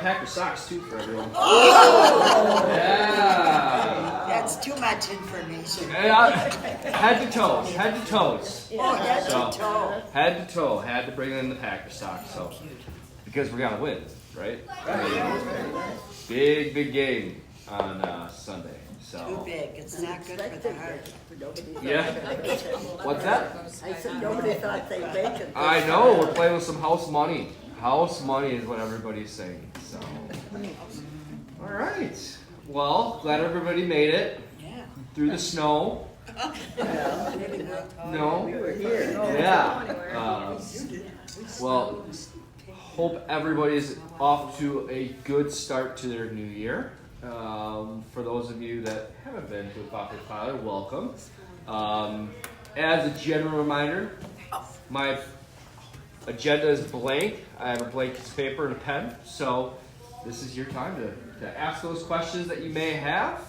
pack of socks too for everyone. Oh! Yeah. That's too much information. Head to toes, head to toes. Oh, head to toe. Head to toe, had to bring in the pack of socks. So because we're gonna win, right? Big game on Sunday. So. Too big. It's not good for the heart. Yeah. What's that? I said nobody thought they make it. I know, we're playing with some house money. House money is what everybody's saying. So. All right. Well, glad everybody made it. Yeah. Through the snow. No. We were here. Yeah. Well, hope everybody's off to a good start to their new year. For those of you that haven't been to a Coffee with Tyler, welcome. As a general reminder, my agenda is blank. I have a blank piece of paper and a pen, so this is your time to ask those questions that you may have,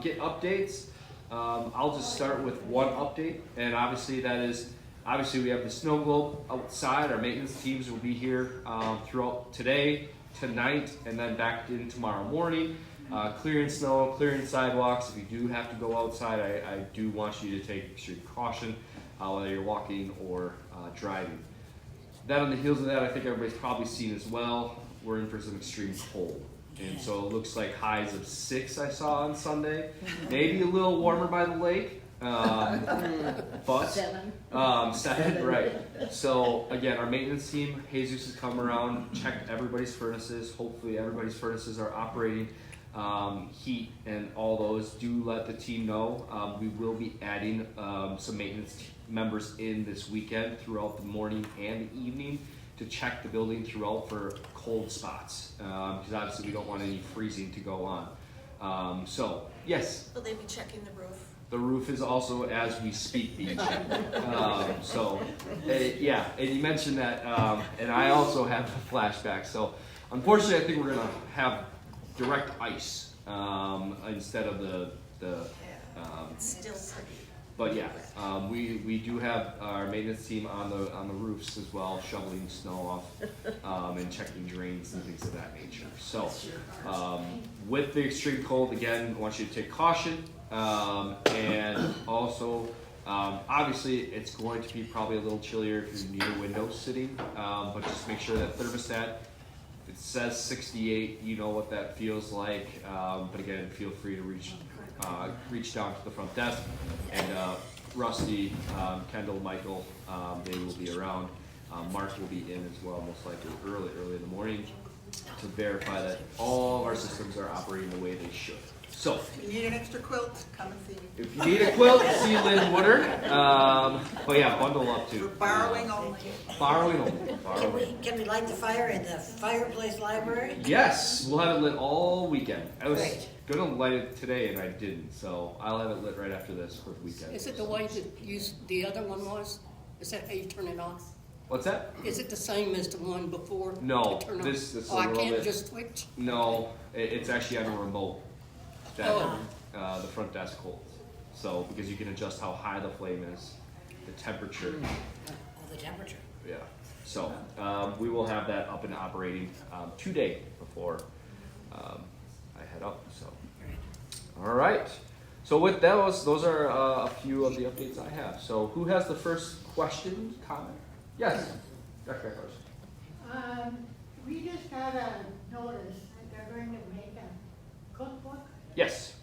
get updates. I'll just start with one update, and obviously that is, we have the snow globe outside. Our maintenance teams will be here throughout today, tonight, and then back in tomorrow morning. Clearing snow, clearing sidewalks. If you do have to go outside, I do want you to take extreme caution, whether you're walking or driving. That on the heels of that, I think everybody's probably seen as well, we're in for some extreme cold. And so it looks like highs of 6 I saw on Sunday. Maybe a little warmer by the lake. But 7, right. So again, our maintenance team, Jesus has come around, checked everybody's furnaces. Hopefully everybody's furnaces are operating. Heat and all those. Do let the team know. We will be adding some maintenance members in this weekend throughout the morning and the evening to check the building throughout for cold spots, because obviously we don't want any freezing to go on. So yes. Will they be checking the roof? The roof is also as we speak being checked. Yeah, and you mentioned that, and I also have a flashback. So unfortunately, I think we're gonna have direct ice instead of the It's still pretty. but yeah, we do have our maintenance team on the roofs as well, shoveling snow off and checking drains and things of that nature. So with the extreme cold, again, I want you to take caution, and also obviously it's going to be probably a little chillier if you're near windows sitting, but just make sure that thermostat, it says 68, you know what that feels like, but again, feel free to reach down to the front desk, and Rusty, Kendall, Michael, they will be around. Mark will be in as well, most likely early in the morning, to verify that all of our systems are operating the way they should. So, If you need an extra quilt, come and see me. if you need a quilt, see Lynn Woodard. But yeah, bundle up too. For borrowing only. Borrowing only. Can we light the fire in the fireplace library? Yes, we'll have it lit all weekend. I was Great. gonna light it today and I didn't, so I'll have it lit right after this for the weekend. Is it the way that the other one was? Is that how you turn it on? What's that? Is it the same as the one before? No, to turn on? this is a Oh, I little can't bit- just switch? No, it's actually on a remote that Oh. the front desk holds. So, because you can adjust how high the flame is, the temperature. Oh, the temperature. Yeah. So, we will have that up and operating today before I head up. So, all right. So with those are a few of the updates I have. So, who has the first question, comment? Yes, Dr. Eckler. We just got a notice that they're going to make a cookbook. Yes.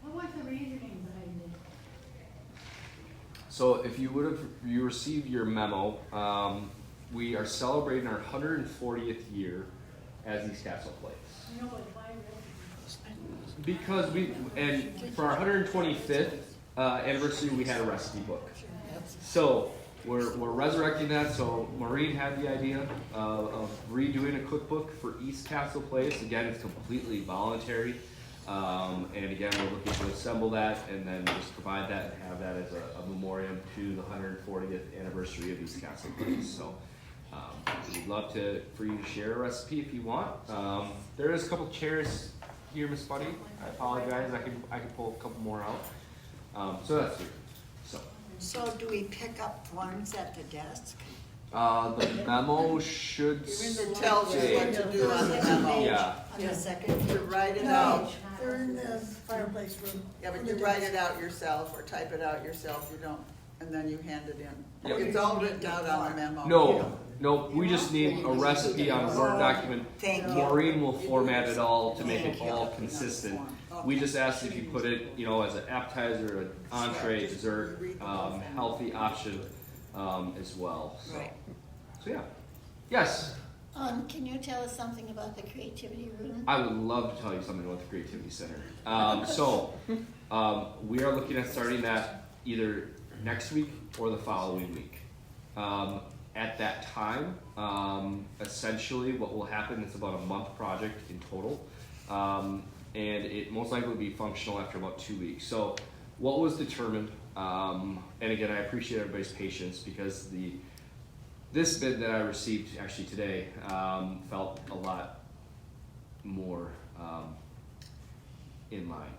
What was the reasoning behind it? So if you received your memo, we are celebrating our 140th year as East Castle Place. You know, like why really? Because and for our 125th anniversary, we had a recipe book. So we're resurrecting that. So Maureen had the idea of redoing a cookbook for East Castle Place. Again, it's completely voluntary. And again, we're looking to assemble that and then just provide that and have that as a memoriam to the 140th anniversary of East Castle Place. So we'd love for you to share a recipe if you want. There is a couple chairs here, Miss Buddy. I apologize. I can pull a couple more out. So that's it. So do we pick up forms at the desk? The memo should It tells you what to do on the memo. Yeah, On the second. You write it No, out. they're in the fireplace room. Yeah, but you write it out yourself or type it out yourself, you don't, and then you hand it in. Yep. It's all written out on the memo. no, we just need a recipe on a Word document. Thank you. Maureen will format it all to make it all consistent. We just asked if you put it, as an appetizer, an entree, dessert, healthy option, as well. Right. So yeah. Yes, Can you tell us something about the creativity room? I would love to tell you something about the Creativity Center. We are looking at starting that either next week or the following week. At that time, essentially what will happen, it's about a month project in total. And it most likely will be functional after about 2 weeks. So what was determined, and again, I appreciate everybody's patience because this bid that I received actually today felt a lot more in line.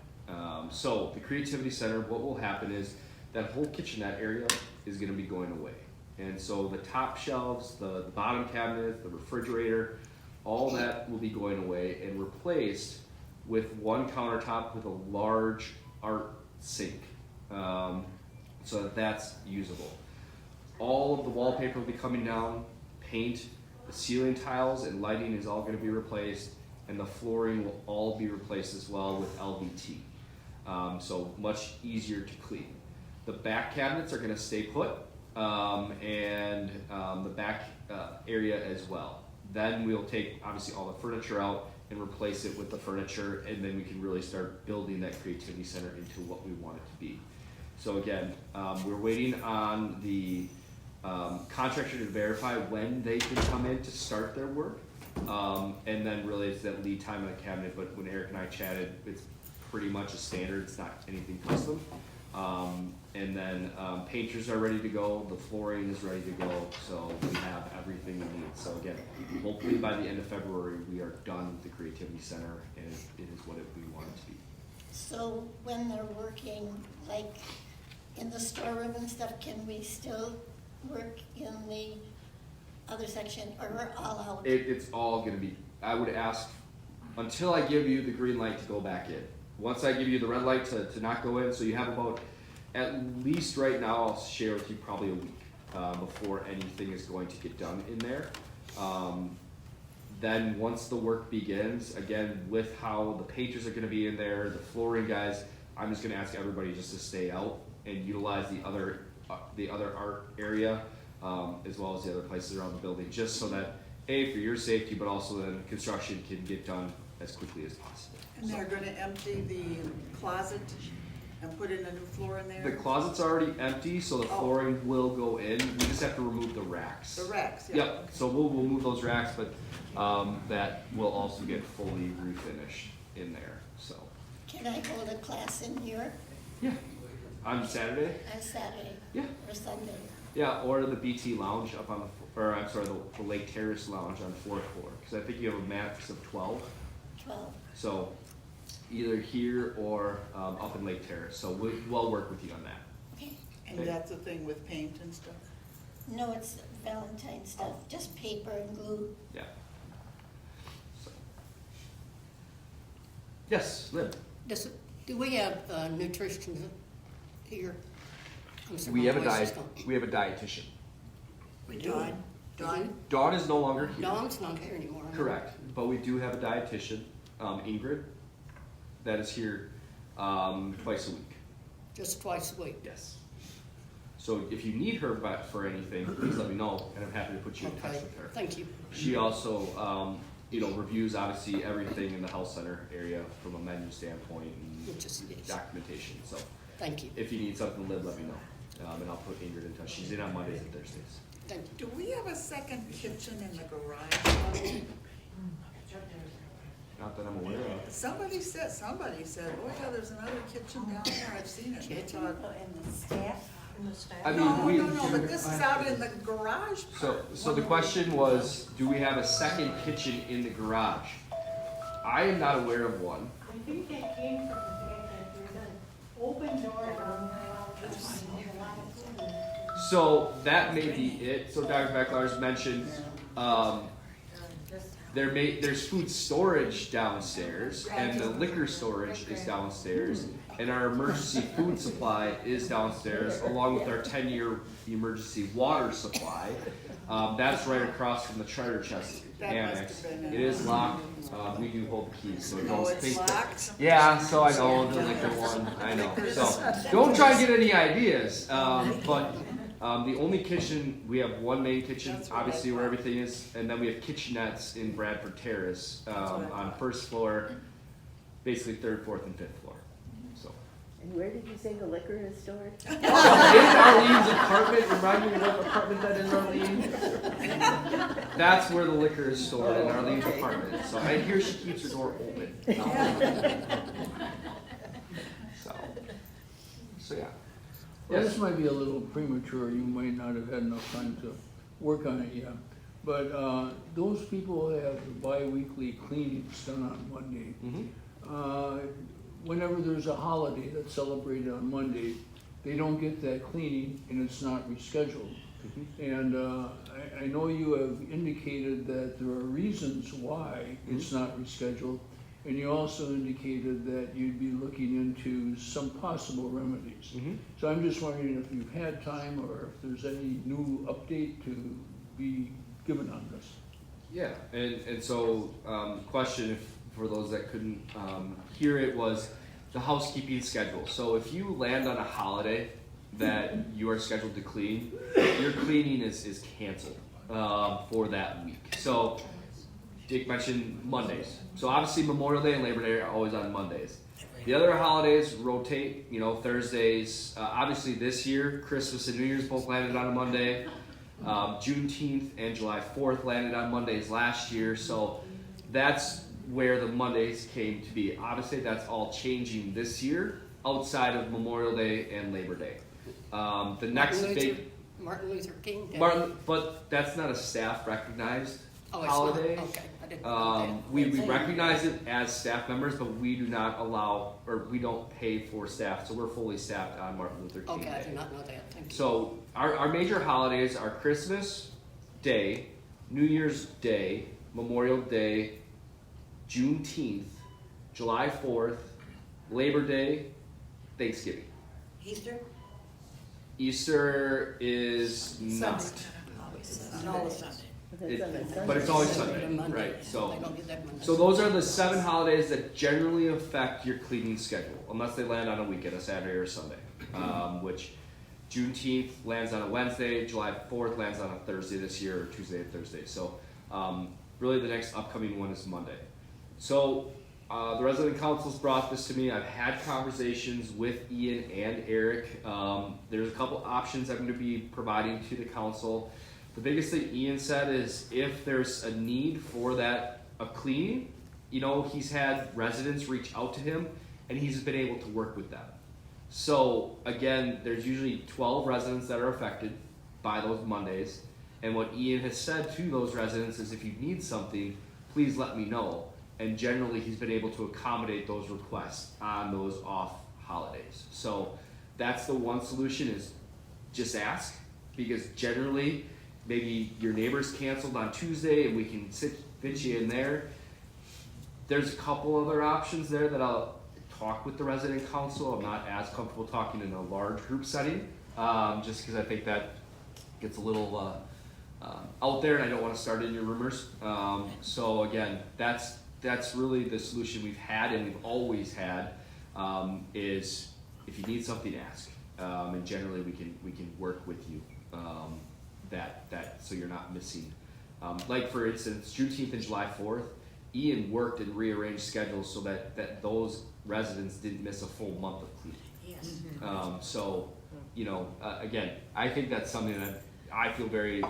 So the Creativity Center, what will happen is that whole kitchenette area is gonna be going away. And so the top shelves, the bottom cabinet, the refrigerator, all that will be going away and replaced with one countertop with a large art sink, so that that's usable. All of the wallpaper will be coming down, paint, the ceiling tiles and lighting is all going to be replaced, and the flooring will all be replaced as well with LVT. So much easier to clean. The back cabinets are going to stay put, and the back area as well. Then we'll take obviously all the furniture out and replace it with the furniture, and then we can really start building that Creativity Center into what we want it to be. So again, we're waiting on the contractor to verify when they can come in to start their work, and then really it's that lead time on the cabinet. But when Eric and I chatted, it's pretty much a standard, it's not anything custom. And then painters are ready to go, the flooring is ready to go, so we have everything we need. So again, hopefully by the end of February, we are done with the Creativity Center, and it is what we want it to be. So when they're working, like in the storeroom and stuff, can we still work in the other section, or we're all out? It's all gonna be, I would ask, until I give you the green light to go back in. Once I give you the red light to not go in, so you have about, at least right now, I'll share with you probably a week before anything is going to get done in there. Then once the work begins, again, with how the painters are gonna be in there, the flooring guys, I'm just gonna ask everybody just to stay out and utilize the other art area, as well as the other places around the building, just so that, A, for your safety, but also then construction can get done as quickly as possible. And they're gonna empty the closet and put in a new floor in there? The closet's already empty, so the Oh. flooring will go in. We just have to remove the racks. The racks, yeah. Yep, so we'll move those racks, but that will also get fully refinished in there, so. Can I hold a class in here Yeah. On Saturday? on Saturday Yeah. or Sunday? Yeah, or the BT Lounge up on the Lake Terrace Lounge on 4th floor, because I think you have a max of 12. 12. So either here or up in Lake Terrace, so we'll work with you on that. Okay. And that's the thing with paint and stuff? No, it's Valentine stuff, just paper and glue. Yeah. So. Yes, Lynn. Do we have nutrition here? I'm sorry, We my have a voice is diet. gone. We have a dietitian. We do. Dawn? Dawn is no longer here. Dawn's not here anymore. Correct, but we do have a dietitian, Ingrid, that is here twice a week. Just twice a week. Yes. So if you need her for anything, please let me know, and I'm happy to put you in touch Okay, with her. thank you. She also, reviews obviously everything in the health center area from a menu standpoint and Which is yes. documentation. So Thank you. if you need something, let me know, and I'll put Ingrid in touch. She's in on Mondays and Thursdays. Thank you. Do we have a second kitchen in the garage? Not that I'm aware of. Somebody said, oh yeah, there's another kitchen down there, I've seen it. I thought, And the staff? I mean, no, but this is out in the garage part. So the question was, do we have a second kitchen in the garage? I am not aware of one. I think that came from the fact that there's an open door down there. So that may be it. So Dr. Becklar's mentioned there's food storage downstairs, and the liquor storage is downstairs, and our emergency food supply is downstairs, along with our 10-year emergency water supply. That's right across from the treasure chest That must annex. have been It is locked. We do hold the keys, so Oh, don't it's think that. locked? Yeah, so I know the liquor one. I know. So don't try and get any ideas. But the only kitchen, we have one main kitchen, That's what I obviously where thought. everything is, and then we have kitchenettes in Bradford Terrace what I on thought. first floor, basically third, fourth, and fifth floor. So And where did you say the liquor is stored? in Arlene's apartment, remind me what apartment that is, Arlene? That's where the liquor is stored in Arlene's apartment. So I hear she keeps her door open. So yeah. Well, Yes. this might be a little premature, you might not have had enough time to work on it yet. But those people have bi-weekly cleanings done on Monday. Mm-hmm. Whenever there's a holiday that's celebrated on Monday, they don't get that cleaning and it's not rescheduled. And I know you have indicated that there are reasons why it's not rescheduled, and you also indicated that you'd be looking into some possible remedies. Mm-hmm. So I'm just wondering if you've had time or if there's any new update to be given on this. Yeah, and so question if, for those that couldn't hear it was the housekeeping schedule. So if you land on a holiday that you are scheduled to clean, your cleaning is canceled for that week. So Dick mentioned Mondays. So obviously Memorial Day and Labor Day are always on Mondays. The other holidays rotate, Thursdays. Obviously this year, Christmas and New Year's both landed on a Monday. Juneteenth and July 4th landed on Mondays last year. So that's where the Mondays came to be. Obviously that's all changing this year outside of Memorial Day and Labor Day. The next Martin Luther King Day. but that's not a staff recognized Oh, it's holiday. not, okay, I didn't know We recognize it as staff members, but we do not allow, or we don't pay for staff, so we're fully staffed on Martin Luther that. King Okay, I Day. did not know that, thank you. So our major holidays are Christmas Day, New Year's Day, Memorial Day, Juneteenth, July 4th, Labor Day, Thanksgiving. Easter? Easter is not. It's always Sunday. But it's always They don't Sunday, get it Monday. right? So They don't get that Monday. So those are the 7 holidays that generally affect your cleaning schedule, unless they land on a weekend, a Saturday or a Sunday. Which Juneteenth lands on a Wednesday, July 4th lands on a Thursday this year, or Tuesday and Thursday. So really the next upcoming one is Monday. So the resident council's brought this to me. I've had conversations with Ian and Eric. There's a couple options I'm going to be providing to the council. The biggest thing Ian said is if there's a need for that cleaning, he's had residents reach out to him and he's been able to work with them. So again, there's usually 12 residents that are affected by those Mondays. And what Ian has said to those residents is if you need something, please let me know. And generally he's been able to accommodate those requests on those off holidays. So that's the one solution is just ask, because generally maybe your neighbor's canceled on Tuesday and we can fit you in there. There's a couple other options there that I'll talk with the resident council. I'm not as comfortable talking in a large group setting, just because I think that gets a little out there and I don't want to start any rumors. So again, that's really the solution we've had and we've always had, is if you need something, ask. And generally we can work with you. That so you're not missing. Like for instance, Juneteenth and July 4th, Ian worked and rearranged schedules so that those residents didn't miss a full month of cleaning. Yes. So again, I think that's something that I feel very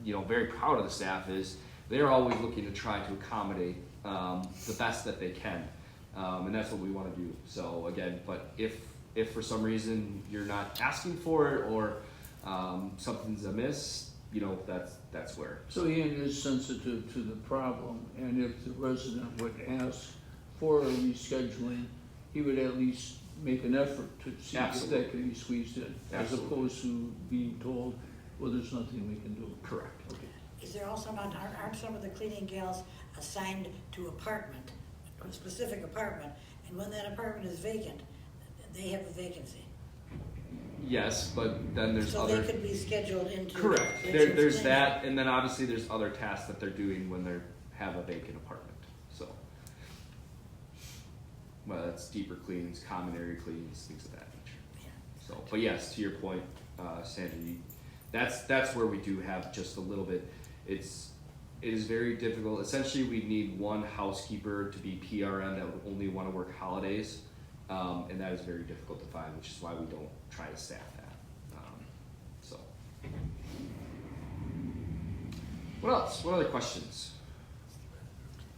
very proud of the staff is they're always looking to try to accommodate the best that they can, and that's what we want to do. So again, but if for some reason you're not asking for it or something's amiss, that's where. So Ian is sensitive to the problem, and if the resident would ask for a rescheduling, he would at least make an effort to see if Absolutely. that can be squeezed in, as Absolutely. opposed to being told, well, there's nothing we can do. Correct. Okay. Is there also not, aren't some of the cleaning gals assigned to apartment, a specific apartment, and when that apartment is vacant, they have a vacancy? Yes, but then there's So other. they could be scheduled into. Correct. Richard's There's cleaning. that, and then obviously there's other tasks that they're doing when they have a vacant apartment. So, well, that's deeper cleanings, common area cleanings, things of that nature. Yeah. So, but yes, to your point, Sandra, that's where we do have just a little bit. It is very difficult. Essentially, we need one housekeeper to be PRN that would only want to work holidays, and that is very difficult to find, which is why we don't try to staff that. So, what else? What other questions?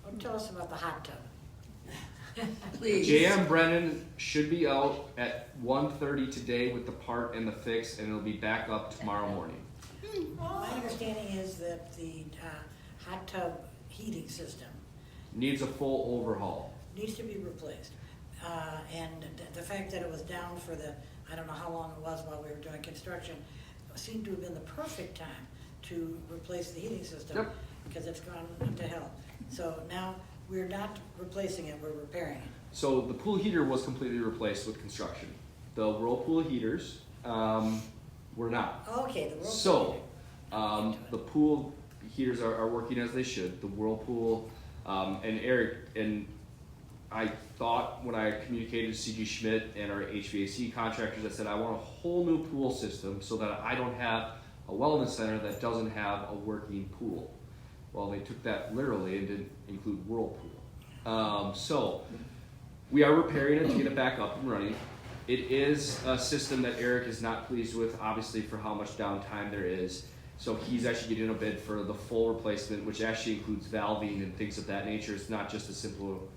Oh, tell us about the hot tub. Please. JM Brennan should be out at 1:30 today with the part and the fix, and it'll be back up tomorrow morning. My understanding is that the hot tub heating system Needs a full overhaul. needs to be replaced. And the fact that it was down for I don't know how long it was while we were doing construction, seemed to have been the perfect time to replace the heating system. Yep. Because it's gone to hell. So now we're not replacing it, we're repairing it. So the pool heater was completely replaced with construction. The whirlpool heaters were not. Okay, the whirlpool. So heater. the pool heaters are working as they should. The whirlpool and Eric and I thought when I communicated to CG Schmidt and our HVAC contractors, I said I want a whole new pool system so that I don't have a wellness center that doesn't have a working pool. Well, they took that literally and didn't include whirlpool. So we are repairing it to get it back up and running. It is a system that Eric is not pleased with, obviously, for how much downtime there is. So he's actually getting a bid for the full replacement, which actually includes valving and things of that nature. It's not just a simple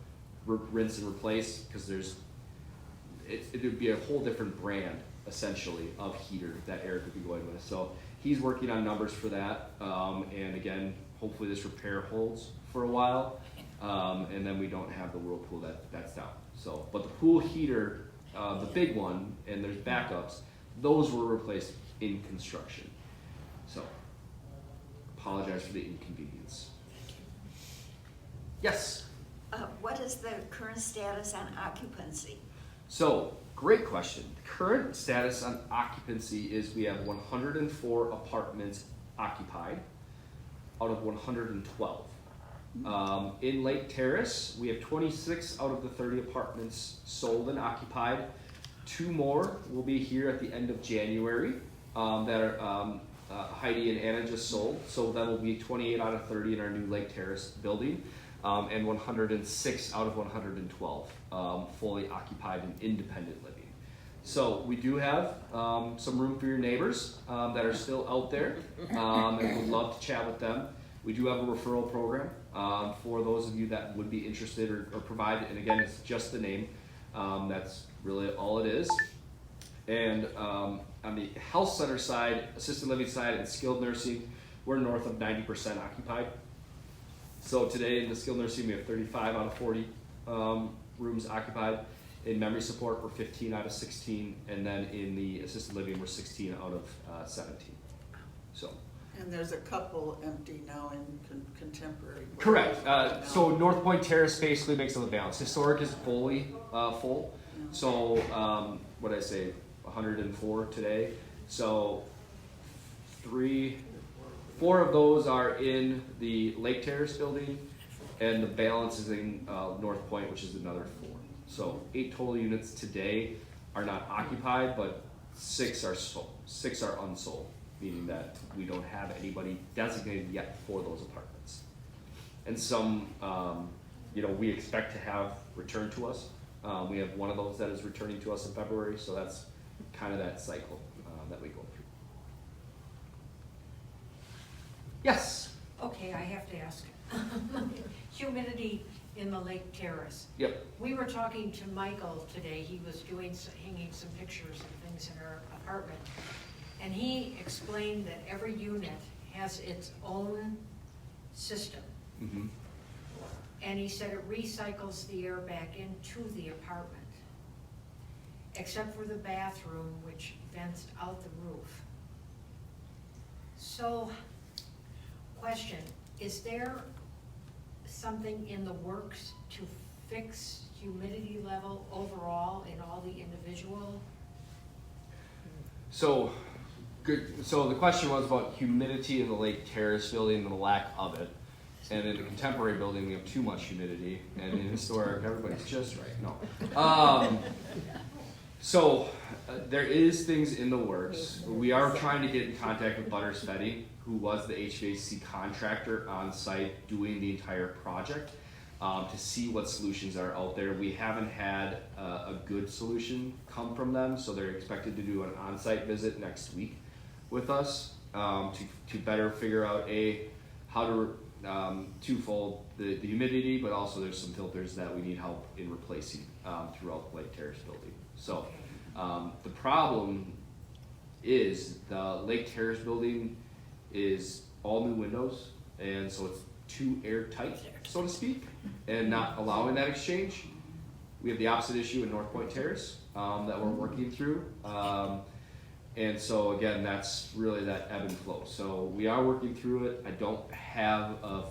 rinse and replace, because it would be a whole different brand, essentially, of heater that Eric would be going with. So he's working on numbers for that. And again, hopefully this repair holds for a while. And then we don't have the whirlpool that's down. So, but the pool heater, the big one, and there's backups, those were replaced in construction. So, apologize for the inconvenience. Yes? What is the current status on occupancy? So, great question. The current status on occupancy is we have 104 apartments occupied out of 112. In Lake Terrace, we have 26 out of the 30 apartments sold and occupied. 2 more will be here at the end of January that are Heidi and Anna just sold. So that will be 28 out of 30 in our new Lake Terrace building. And 106 out of 112 fully occupied and independent living. So we do have some room for your neighbors that are still out there, and we'd love to chat with them. We do have a referral program for those of you that would be interested or provide, and again, it's just the name. That's really all it is. And on the health center side, assisted living side, and skilled nursing, we're north of 90% occupied. So today in the skilled nursing, we have 35 out of 40 rooms occupied. In memory support, we're 15 out of 16. And then in the assisted living, we're 16 out of 17. So. And there's a couple empty now in contemporary. Correct. So North Point Terrace basically makes up the balance. Historic is fully full. So what did I say? 104 today. So 4 of those are in the Lake Terrace building, and the balance is in North Point, which is another 4. So 8 total units today are not occupied, but 6 are sold. 6 are unsold, meaning that we don't have anybody designated yet for those apartments. And some, we expect to have returned to us. We have one of those that is returning to us in February, so that's kind of that cycle that we go through. Yes. Okay, I have to ask. Humidity in the Lake Terrace. Yep. We were talking to Michael today. He was hanging some pictures and things in our apartment. And he explained that every unit has its own system. Mm-hmm. And he said it recycles the air back into the apartment. except for the bathroom, which vents out the roof. So, question, is there something in the works to fix humidity level overall in all the individual? So, good. So the question was about humidity in the Lake Terrace building and the lack of it. And in the contemporary building, we have too much humidity, and in historic, everybody's just right. No. So there is things in the works. We are trying to get in contact with Butters Fetty, who was the HVAC contractor on site doing the entire project, to see what solutions are out there. We haven't had a good solution come from them, so they're expected to do an on-site visit next week with us, to better figure out how to twofold the humidity, but also there's some filters that we need help in replacing throughout the Lake Terrace building. So the problem is the Lake Terrace building is all new windows, and so it's too airtight, so to speak, and not allowing that exchange. We have the opposite issue in North Point Terrace that we're working through. And so again, that's really that ebb and flow. So we are working through it. I don't have a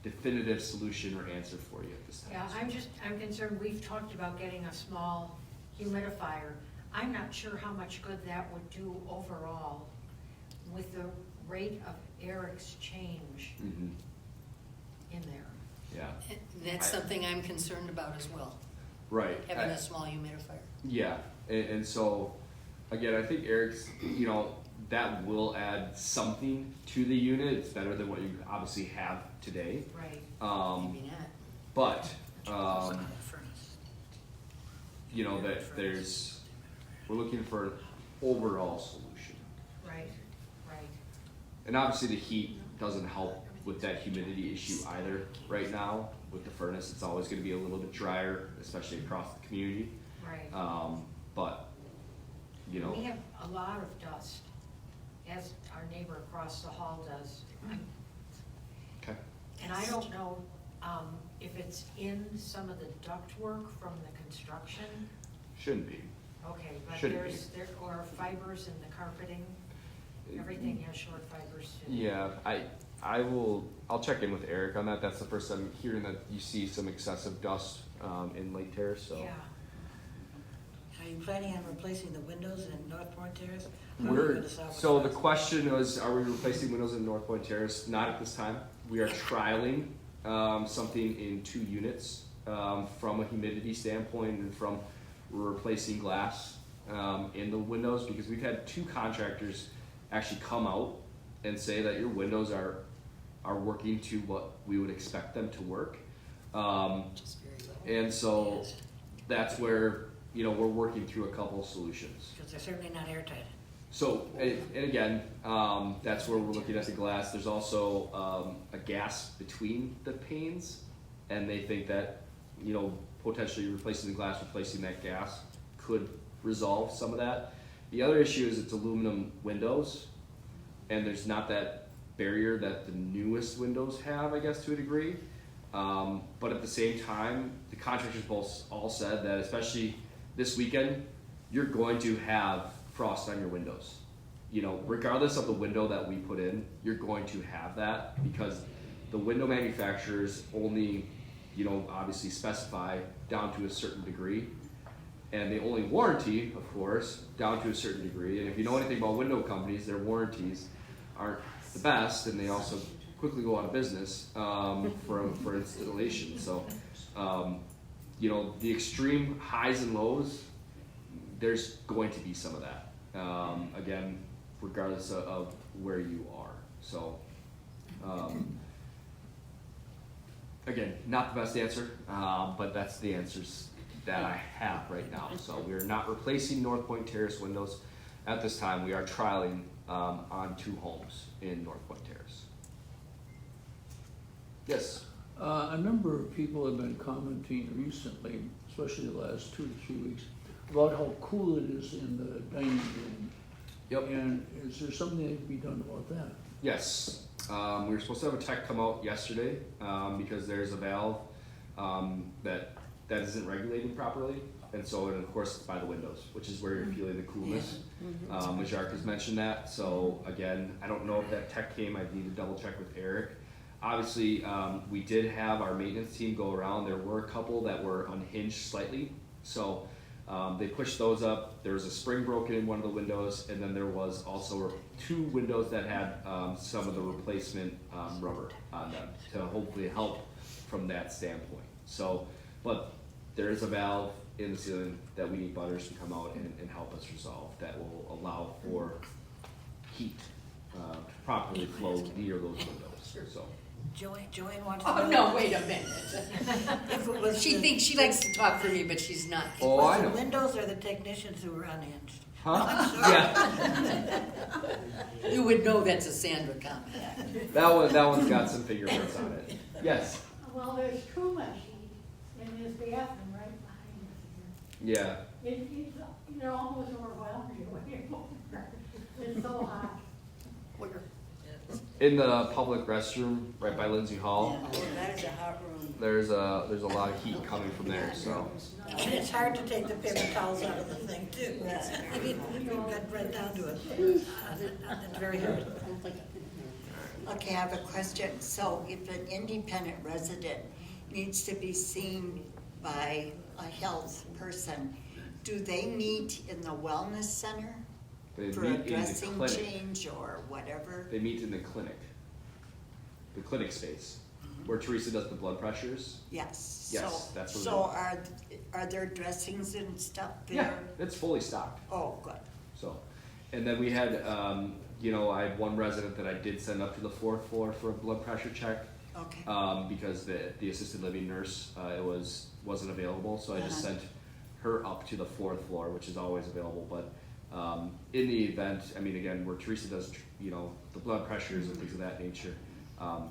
definitive solution or answer for you at this time. Yeah, I'm concerned, we've talked about getting a small humidifier. I'm not sure how much good that would do overall with the rate of air exchange in there. Yeah. That's something I'm concerned about as well, Right. having a small humidifier. Yeah, and so, again, I think Eric's, that will add something to the unit. It's better than what you obviously have today. Right. Maybe not. But, Furnace. that we're looking for an overall solution. Right. And obviously the heat doesn't help with that humidity issue either right now. With the furnace, it's always gonna be a little bit drier, especially across the community. Right. But, We have a lot of dust, as our neighbor across the hall does. Okay. And I don't know if it's in some of the ductwork from the construction. Shouldn't be. Okay, but Shouldn't be. there are fibers in the carpeting. Everything has short fibers too. Yeah, I'll check in with Eric on that. That's the first time hearing that you see some excessive dust in Lake Terrace, so. Yeah. Are you planning on replacing the windows in North Point Terrace? How are you gonna solve So it? the question was, are we replacing windows in North Point Terrace? Not at this time. We are trialing something in 2 units from a humidity standpoint and from replacing glass in the windows, because we've had 2 contractors actually come out and say that your windows are working to what we would expect them to work. Just very low. And so that's where, we're working through a couple of solutions. Because they're certainly not airtight. So, and again, that's where we're looking at the glass. There's also a gas between the panes, and they think that, potentially replacing the glass, replacing that gas could resolve some of that. The other issue is it's aluminum windows, and there's not that barrier that the newest windows have, I guess, to a degree. But at the same time, the contractors both all said that, especially this weekend, you're going to have frost on your windows. Regardless of the window that we put in, you're going to have that, because the window manufacturers only, obviously specify down to a certain degree. And they only warranty, of course, down to a certain degree. And if you know anything about window companies, their warranties aren't the best, and they also quickly go out of business for installation. So, the extreme highs and lows, there's going to be some of that. Again, regardless of where you are. So, again, not the best answer, but that's the answers that I have right now. So we are not replacing North Point Terrace windows at this time. We are trialing on 2 homes in North Point Terrace. Yes. A number of people have been commenting recently, especially the last 2 to 3 weeks, about how cool it is in the dining room. Yep. And is there something that can be done about that? Yes. We were supposed to have a tech come out yesterday because there's a valve that isn't regulating properly. and so, and of course, it's by the windows, which is where you're feeling the coolness. Majark has mentioned that, so again, I don't know if that tech came, I need to double check with Eric. Obviously, we did have our maintenance team go around, there were a couple that were unhinged slightly, so they pushed those up. There was a spring broken in one of the windows, and then there was also 2 windows that had some of the replacement rubber on them to hopefully help from that standpoint. So, but there is a valve in the ceiling that we need Butters to come out and help us resolve that will allow for heat to properly flow near those windows. So. Joanne wants to know. Oh, no, wait a minute. If it was She the- thinks she likes to talk for me, but she's not. Oh, was I the know. windows or the technicians who were unhinged? Huh? Yeah. You would know that's a Sandra comment. That one's got some fingerprints on it. Yes. Well, there's too much heat in his bathroom right behind us Yeah. here. It almost overwhelms you when you're over there. It's so hot. In the public restroom right by Lindsay Hall, Oh, that is a hot room. there's a lot of heat coming from there. So And it's hard to take the paper towels out of the thing too. I mean, we got right down to it. It's very hard. Okay, I have a question. So if an independent resident needs to be seen by a health person, do they meet in the wellness center they for meet a in the dressing clinic. change or whatever? They meet in the clinic space, where Teresa does the blood pressures. Yes. Yes, So- that's what So are there dressings and stuff there? Yeah, it's fully stocked. Oh, good. So, and then we had, I had one resident that I did send up to the 4th floor for a blood pressure check. Okay. Because the assisted living nurse, wasn't available, so I just Uh-huh. sent her up to the 4th floor, which is always available, but, in the event, I mean, again, where Teresa does, the blood pressures and things of that nature,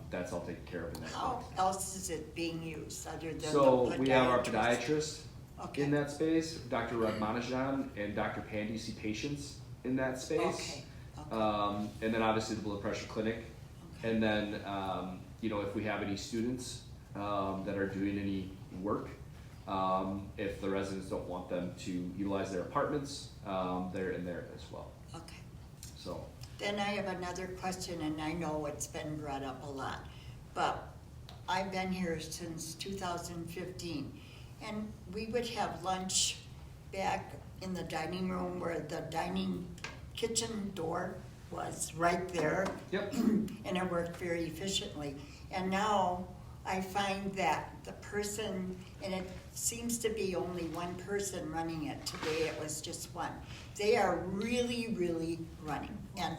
that's all taken care of in that. How else is it being used other than So the we have our podiatrist? podiatrist Okay. in that space, Dr. Radmanajan and Dr. Pandy see patients in that space. Okay. Okay. And then obviously the blood pressure clinic. Okay. And then, if we have any students that are doing any work, if the residents don't want them to utilize their apartments, they're in there as well. Okay. So, Then I have another question, and I know it's been brought up a lot, but I've been here since 2015, and we would have lunch back in the dining room where the kitchen door was right there. Yep. And it worked very efficiently. And now I find that the person, and it seems to be only one person running it. Today it was just one. They are really, really running. And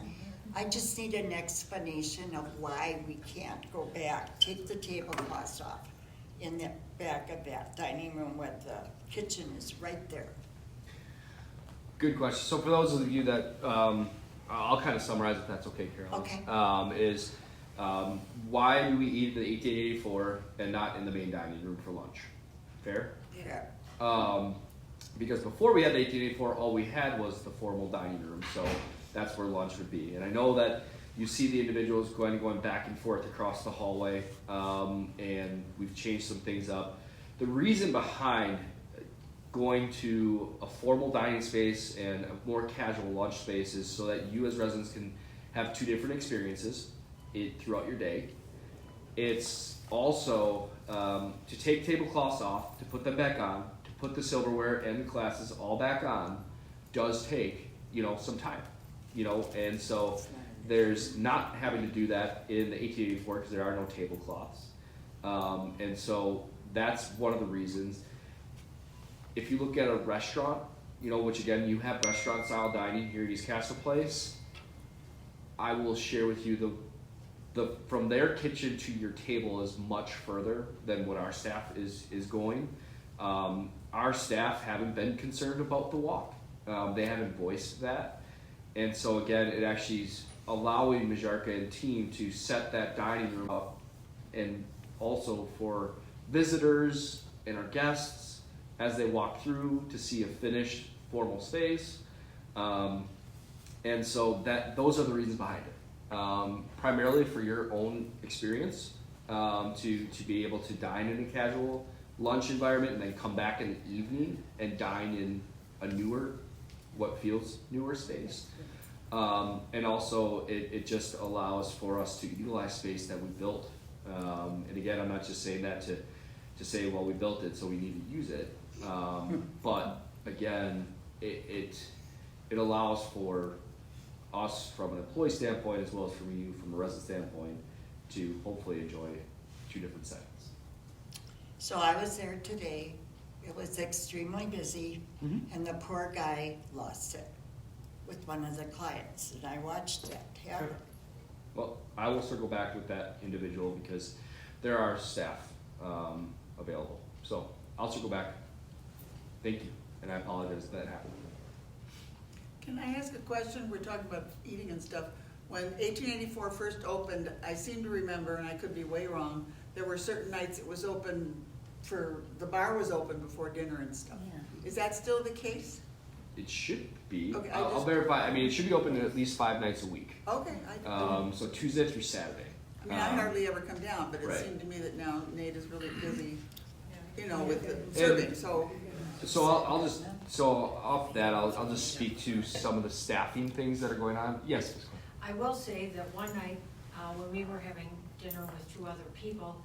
I just need an explanation of why we can't go back, take the tablecloths off in the back of that dining room where the kitchen is right there. good question. So for those of you that, I'll kind of summarize if that's okay, Carolyn. Okay. Why do we eat at the 1884 and not in the main dining room for lunch? Fair? Yeah. Because before we had the 1884, all we had was the formal dining room, so that's where lunch would be. And I know that you see the individuals going back and forth across the hallway, and we've changed some things up. The reason behind going to a formal dining space and a more casual lunch space is so that you as residents can have 2 different experiences throughout your day. It's also to take tablecloths off, to put them back on, to put the silverware and the glasses all back on does take, some time, and so there's not having to do that in the 1884 because there are no tablecloths. And so that's one of the reasons. If you look at a restaurant, which again, you have restaurant style dining here at East Castle Place, I will share with you the from their kitchen to your table is much further than what our staff is going. Our staff haven't been concerned about the walk. They haven't voiced that. And so again, it actually is allowing Majarka and team to set that dining room up, and also for visitors and our guests as they walk through to see a finished formal space. And so those are the reasons behind it. Primarily for your own experience, to be able to dine in a casual lunch environment and then come back in the evening and dine in a newer, what feels newer space. And also it just allows for us to utilize space that we built. And again, I'm not just saying that to say, well, we built it, so we need to use it. But again, it allows for us from an employee standpoint as well as from you from a resident standpoint to hopefully enjoy two different settings. So I was there today. It was extremely busy, and the poor guy lost it with one of the clients, and I watched that happen. Sure. Well, I will circle back with that individual because there are staff available. So I'll circle back. Thank you, and I apologize that happened. Can I ask a question? We're talking about eating and stuff. When 1884 first opened, I seem to remember, and I could be way wrong, there were certain nights it was open the bar was open before dinner and stuff. Yeah. Is that still the case? It should be. Okay, I'll verify. I mean, it should be open at least 5 nights a week. Okay. So Tuesday through Saturday. I mean, I hardly ever come down, but it Right. seemed to me that now Nate is really busy, you know, with the serving, so. So I'll just off that I'll just speak to some of the staffing things that are going on. Yes. Ms. Quinn. I will say that one night, when we were having dinner with 2 other people,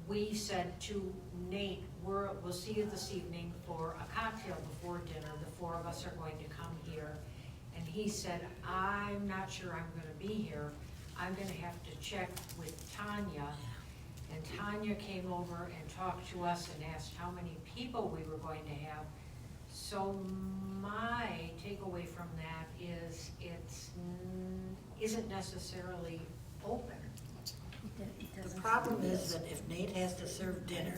we said to Nate, we'll see you this evening for a cocktail before dinner. The 4 of us are going to come here. And he said, I'm not sure I'm gonna be here. I'm gonna have to check with Tanya. And Tanya came over and talked to us and asked how many people we were going to have. So my takeaway from that is isn't necessarily open. The problem is that if Nate has to serve dinner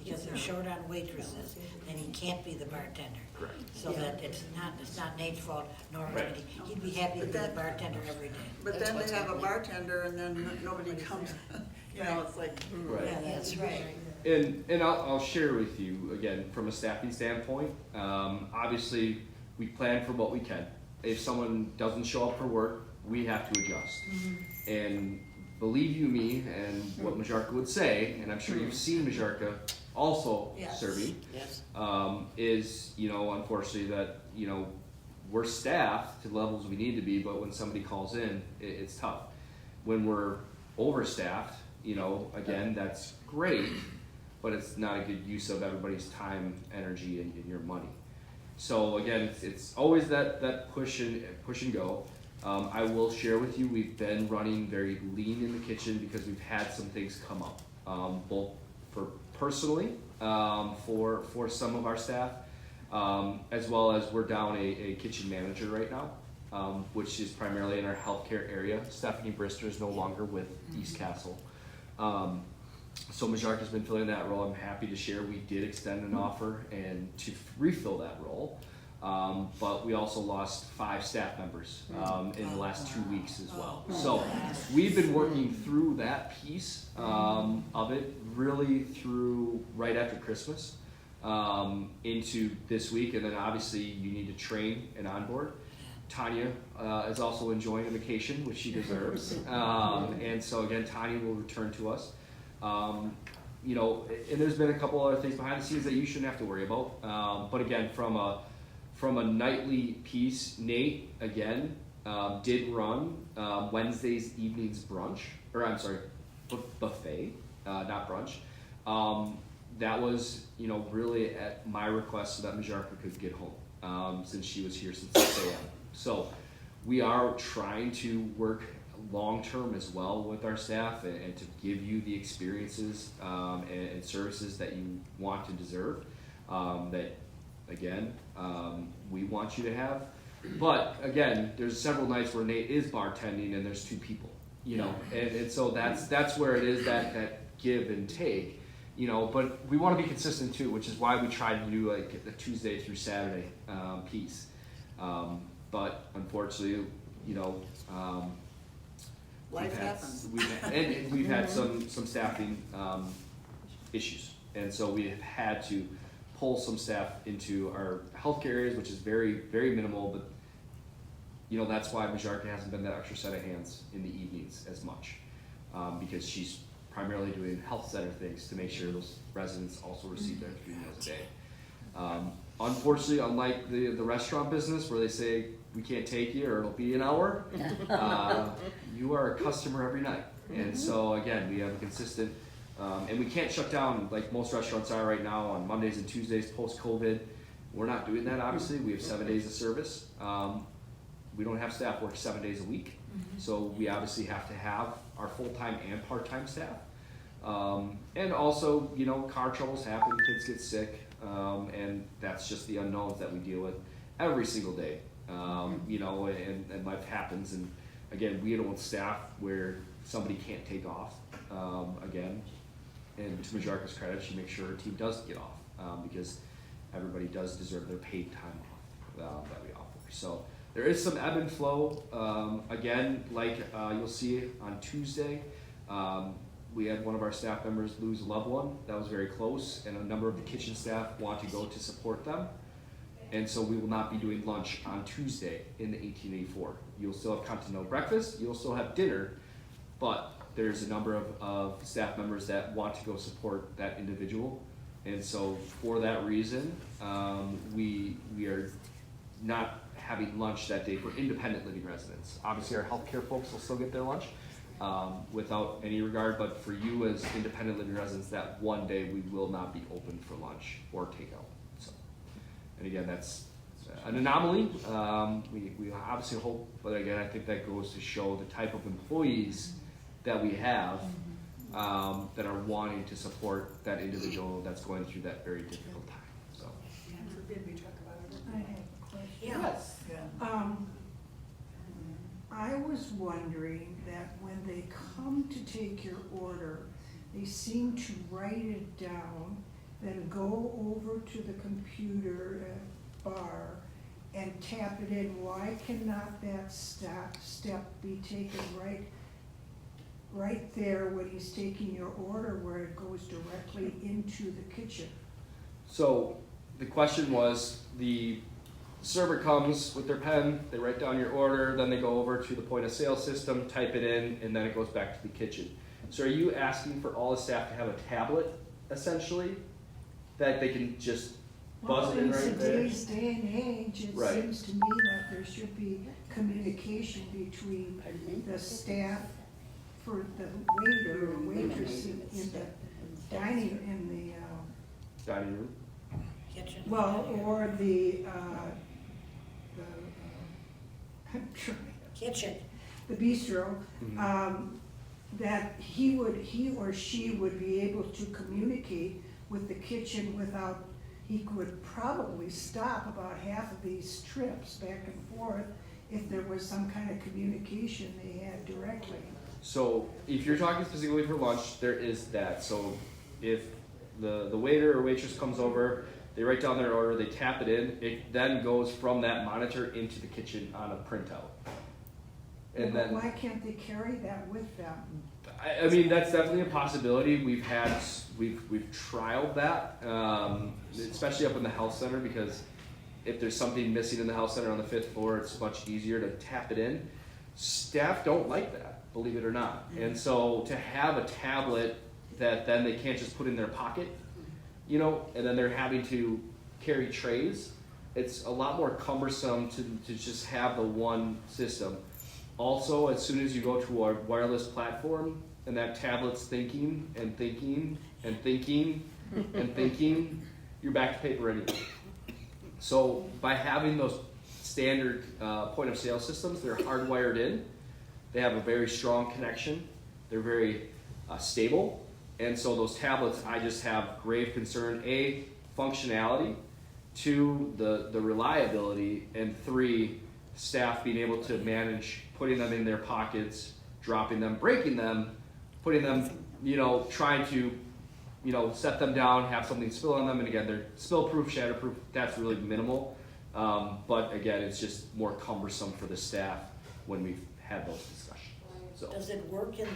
because they're short on waitresses, then he can't be the bartender. Correct. So that it's not Nate's fault, nor Right. anybody. He'd be happy to be the bartender every day. But then they have a bartender and then nobody comes, you know, it's like. Right. Yeah, that's right. And I'll share with you again from a staffing standpoint. Obviously, we plan for what we can. If someone doesn't show up for work, we have to adjust. And believe you me, and what Majarka would say, and I'm sure you've seen Majarka also Yes. serving, Yes. is unfortunately that we're staffed to the levels we need to be, but when somebody calls in, it's tough. When we're overstaffed, again, that's great, but it's not a good use of everybody's time, energy, and your money. So again, it's always that push and go. I will share with you, we've been running very lean in the kitchen because we've had some things come up, both for personally for some of our staff, as well as we're down a kitchen manager right now, which is primarily in our healthcare area. Stephanie Brister is no longer with East Castle. So Majarka has been filling that role. I'm happy to share we did extend an offer and to refill that role. But we also lost 5 staff members in the last 2 weeks as well. So we've been working through that piece of it really through right after Christmas into this week. And then obviously you need to train and onboard. Tanya is also enjoying a vacation, which she deserves. And so again, Tanya will return to us. And there's been a couple other things behind the scenes that you shouldn't have to worry about. But again, from a nightly piece, Nate again did run Wednesday's evenings brunch, or I'm sorry, buffet, not brunch. That was really at my request so that Majarka could get home since she was here since 6 a.m. So we are trying to work long term as well with our staff and to give you the experiences and services that you want and deserve. That again, we want you to have. But again, there's several nights where Nate is bartending and there's 2 people, and so that's where it is that give and take, but we want to be consistent too, which is why we try to do like the Tuesday through Saturday piece. But unfortunately, Life happens. We've had some staffing issues, and so we have had to pull some staff into our healthcare areas, which is very, very minimal, but that's why Majarka hasn't been that extra set of hands in the evenings as much, because she's primarily doing health center things to make sure those residents also receive their 3 meals a day. Unfortunately, unlike the restaurant business where they say we can't take you or it'll be an hour, you are a customer every night. And so again, we have a consistent, and we can't shut down like most restaurants are right now on Mondays and Tuesdays post-COVID. We're not doing that, obviously. We have 7 days of service. We don't have staff work 7 days a week. So we obviously have to have our full-time and part-time staff. And also, you know, car troubles happen, kids get sick, and that's just the unknowns that we deal with every single day. You know, and life happens. And again, we don't want staff where somebody can't take off. Again, and to Majarka's credit, she makes sure her team does get off, because everybody does deserve their paid time off that we offer. So there is some ebb and flow. Again, like you'll see on Tuesday, we had one of our staff members lose a loved one. That was very close, and a number of the kitchen staff want to go to support them. And so we will not be doing lunch on Tuesday in the 1884. You'll still have continental breakfast, you'll still have dinner, but there's a number of staff members that want to go support that individual. And so for that reason, we are not having lunch that day for independent living residents. Obviously our healthcare folks will still get their lunch without any regard, but for you as independent living residents, that one day we will not be open for lunch or takeout. So, and again, that's an anomaly. We obviously hope, but again, I think that goes to show the type of employees that we have that are wanting to support that individual that's going through that very difficult time. So. Forbid we talk about it. I have a question. Yes. I was wondering that when they come to take your order, they seem to write it down, then go over to the computer bar and tap it in. Why cannot that step be taken right there when he's taking your order, where it goes directly into the kitchen? So the question was, the server comes with their pen, they write down your order, then they go over to the point of sale system, type it in, and then it goes back to the kitchen. So are you asking for all the staff to have a tablet, essentially, that they can just buzz it in right there? In today's day and age, it Right. seems to me that there should be communication between the staff for the waiter or waitress in the dining, in the, Dining room? Kitchen. well, or the I'm trying, Kitchen. the bistro, Mhm. that he or she would be able to communicate with the kitchen without, he could probably stop about half of these trips back and forth if there was some kind of communication they had directly. So if you're talking specifically for lunch, there is that. So if the waiter or waitress comes over, they write down their order, they tap it in, it then goes from that monitor into the kitchen on a printout. And Well, then, why can't they carry that with them? I mean, that's definitely a possibility. We've trialed that, especially up in the health center, because if there's something missing in the health center on the 5th floor, it's much easier to tap it in. Staff don't like that, believe it or not. And so to have a tablet that then they can't just put in their pocket, you know, and then they're having to carry trays, it's a lot more cumbersome to just have the one system. Also, as soon as you go to our wireless platform and that tablet's thinking and thinking and thinking and thinking, you're back to paper anyway. So by having those standard point of sale systems, they're hardwired in. They have a very strong connection. They're very stable. And so those tablets, I just have grave concern, A, functionality, 2, the reliability, and 3, staff being able to manage putting them in their pockets, dropping them, breaking them, putting them, you know, trying to, you know, set them down, have something spill on them, and again, they're spill-proof, shatterproof, that's really minimal. But again, it's just more cumbersome for the staff when we've had those discussions. So. Does it work in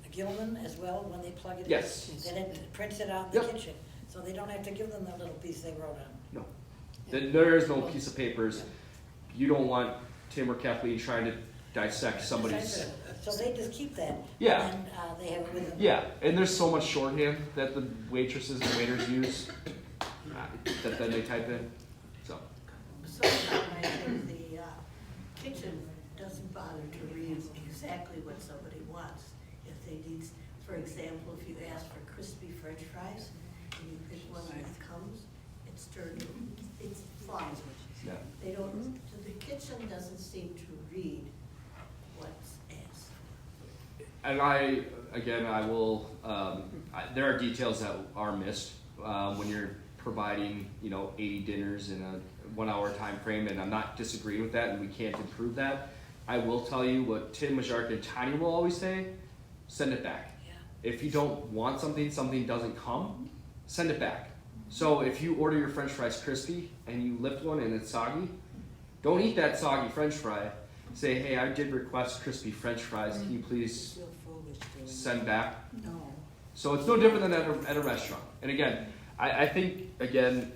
the Gilman as well, when they plug it in? Yes. Then it prints it out in the Yep. kitchen, so they don't have to give them that little piece they wrote on. No. There is no piece of papers. You don't want Tim or Kathleen trying to dissect somebody's So they just keep that? Yeah. And they have it with them? Yeah, and there's so much shorthand that the waitresses and waiters use that then they type in. So Sometimes I think the kitchen doesn't bother to read exactly what somebody wants. If they need, for example, if you ask for crispy French fries and you pick one that comes, it's stirred, it's fine. yeah. They don't, the kitchen doesn't seem to read what's asked. And I will. There are details that are missed when you're providing, 80 dinners in a 1 hour time frame, and I'm not disagreeing with that, and we can't improve that. I will tell you what Tim Majark and Tanya will always say: send it back. Yeah. If you don't want something doesn't come, send it back. So if you order your French fries crispy and you lift one and it's soggy, don't eat that soggy French fry. Say, hey, I did request crispy French fries. Can you please Feel foolish doing send back? No. So it's no different than at a restaurant. And again, I think, again,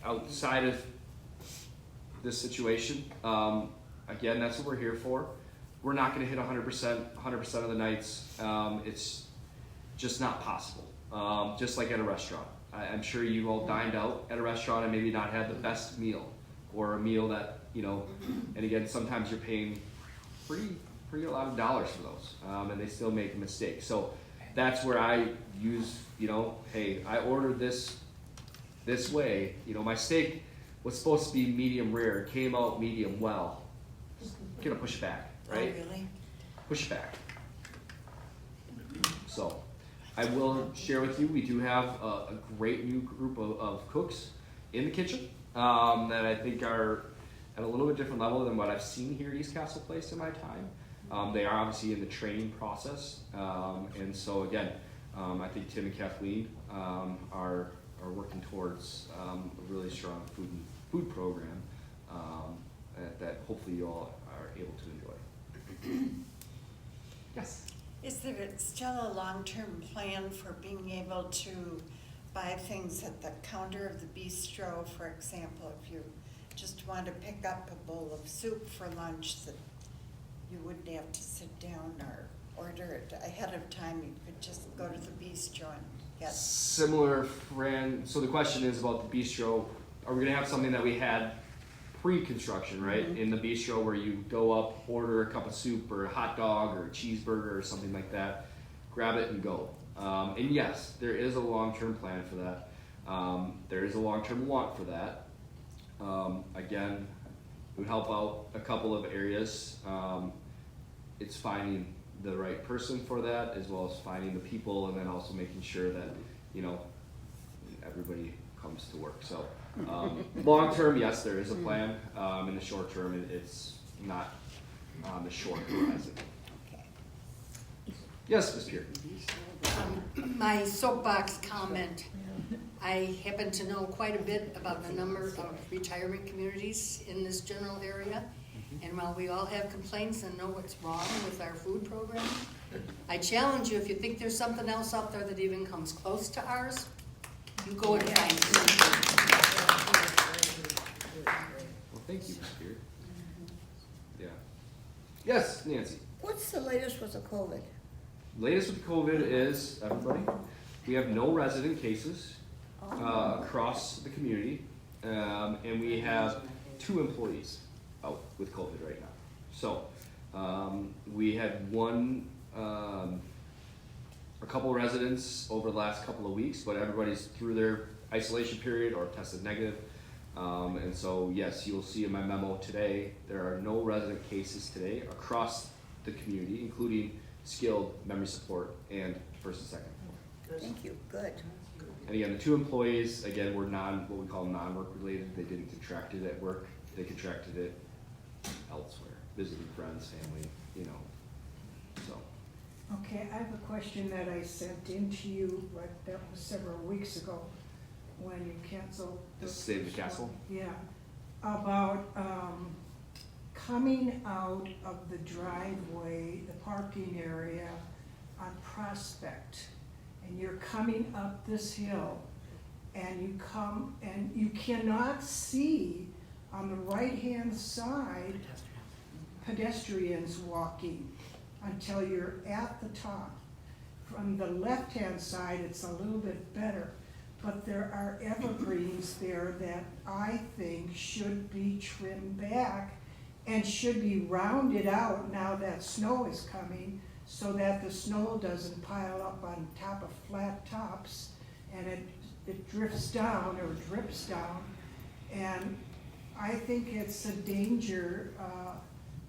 outside of this situation, again, that's what we're here for. We're not going to hit 100% of the nights. It's just not possible. Just like at a restaurant. I'm sure you've all dined out at a restaurant and maybe not had the best meal, or a meal that, and again, sometimes you're paying pretty a lot of dollars for those, and they still make a mistake. So that's where I use, hey, I ordered this way. My steak was supposed to be medium rare. It came out medium well. Just gonna push it back, right? Oh, really? Push it back. So I will share with you, we do have a great new group of cooks in the kitchen that I think are at a little bit different level than what I've seen here at East Castle Place in my time. They are obviously in the training process, and so again, I think Tim and Kathleen are working towards a really strong food program that hopefully you all are able to enjoy. Yes. Is there still a long-term plan for being able to buy things at the counter of the bistro? For example, if you just want to pick up a bowl of soup for lunch, that you wouldn't have to sit down or order it ahead of time. You could just go to the bistro and get. Similar friend. So the question is about the bistro. Are we gonna have something that we had pre-construction, right? Mm-hmm. In the bistro, where you go up, order a cup of soup or a hot dog or a cheeseburger or something like that, grab it and go. And yes, there is a long-term plan for that. There is a long-term want for that. Again, it would help out a couple of areas. It's finding the right person for that, as well as finding the people, and then also making sure that, everybody comes to work. So long term, yes, there is a plan. In the short term, it's not on the short horizon. Okay. Yes, Ms. Pierre. My soapbox comment, I happen to know quite a bit about the number of retirement communities in this general area. And while we all have complaints and know what's wrong with our food program, I challenge you, if you think there's something else out there that even comes close to ours, you go and find it. Well, thank you, Ms. Pierre. Yeah. Yes, Nancy. What's the latest with the COVID? Latest with COVID is, everybody, we have no resident cases across the community, and we have 2 employees out with COVID right now. So we had a couple residents over the last couple of weeks, but everybody's through their isolation period or tested negative. And so yes, you'll see in my memo today, there are no resident cases today across the community, including skilled memory support and first and second. Thank you, good. And again, the 2 employees, again, were what we call non-work related. They didn't contract it at work. They contracted it elsewhere, visiting friends, family, so. Okay, I have a question that I sent in to you, but that was several weeks ago, when you canceled. Save the Castle? Yeah, about coming out of the driveway, the parking area on Prospect, and you're coming up this hill, and you come, and you cannot see on the right-hand side pedestrians walking. until you're at the top. From the left-hand side, it's a little bit better, but there are evergreens there that I think should be trimmed back and should be rounded out now that snow is coming, so that the snow doesn't pile up on top of flat tops and it drifts down or drips down. And I think it's a danger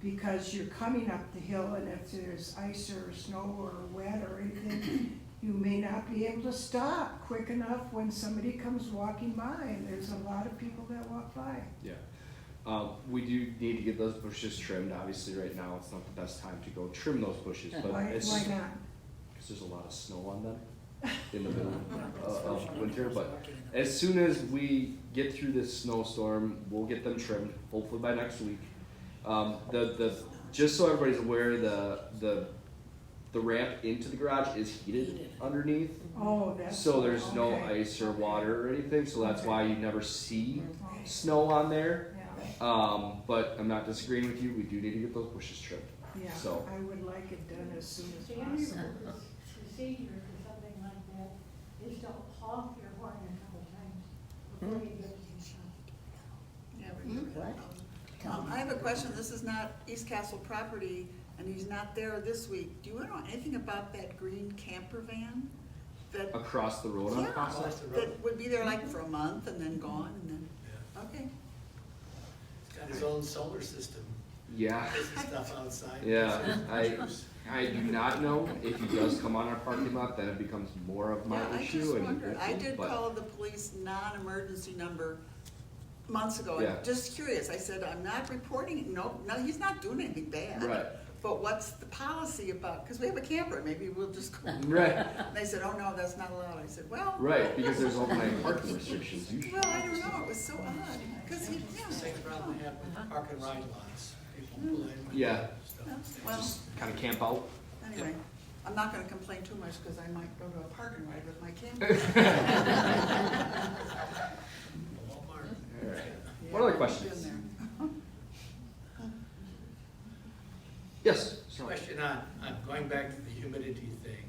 because you're coming up the hill, and if there's ice or snow or wet or anything, you may not be able to stop quick enough when somebody comes walking by, and there's a lot of people that walk by. Yeah. We do need to get those bushes trimmed. Obviously, right now, it's not the best time to go trim those bushes, but Why it's, not? because there's a lot of snow on them in the middle of winter. But as soon as we get through this snowstorm, we'll get them trimmed, hopefully by next week. Just so everybody's aware, the ramp into the garage is heated underneath. Oh, that's. So there's no okay. ice or water or anything, so that's Okay. why you never see snow on there. Yeah, But I'm not disagreeing with you, we do need to get those bushes trimmed. yeah, So- I would like it done as soon as Standard possible. procedure for something like that is to honk your horn a couple times before you get to the shop. Yeah, we do. What? I have a question, this is not East Castle property, and he's not there this week. Do you know anything about that green camper van? That, Across the road on yeah, Casa? that would be there like for a month and then gone, and then, okay. He's got his own solar system, Yeah, business stuff outside. yeah, I do not know if he does come on our parking lot, then it becomes more of my Yeah, I issue. just and- wondered, I did but- call the police non-emergency number months ago, Yeah. and just curious, I said, I'm not reporting it, no, he's not doing anything bad. Right. But what's the policy about, because we have a camper, maybe we'll just go. Right. And they said, oh no, that's not allowed, I said, well. Right, because there's overnight parking restrictions usually. Well, I don't know, it was so odd, because he, yeah. Same problem they have with park and ride lots. People pull in with Yeah. stuff. Well, Kind of camp out. anyway, I'm not gonna complain too much, because I might go to a park and ride with my camper. Walmart. Alright. What other questions? Been there. Yes, sorry. Question on going back to the humidity thing.